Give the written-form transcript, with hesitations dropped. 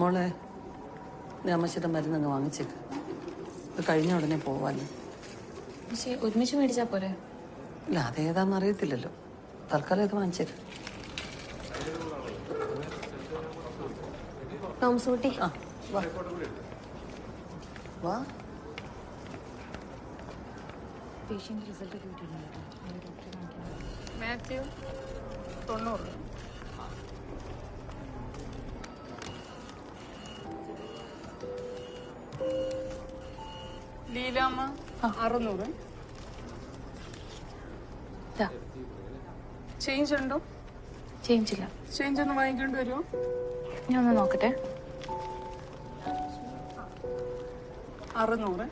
മോളെ നീ അമ്മച്ചിയുടെ മരുന്നങ്ങ് വാങ്ങിച്ചേക്ക്. ഇത് കഴിഞ്ഞ ഉടനെ പോവാല്ലോ. പക്ഷേ ഒരുമിച്ച് മേടിച്ചാ പോരെ? ഇല്ല, അതേതാന്ന് അറിയത്തില്ലല്ലോ. തൽക്കാലം ഇത് വാങ്ങിച്ചേക്ക്. ടോംസൂട്ടി ആ വാ വാ. മാത്യു 90. ലീലാമ്മ 600. ചേഞ്ച് ഉണ്ടോ? ചേഞ്ച് ഇല്ല. ചേഞ്ച് ഒന്ന് വാങ്ങിക്കൊണ്ട് വരുമോ? ഞാൻ ഒന്ന് നോക്കട്ടെ. 600.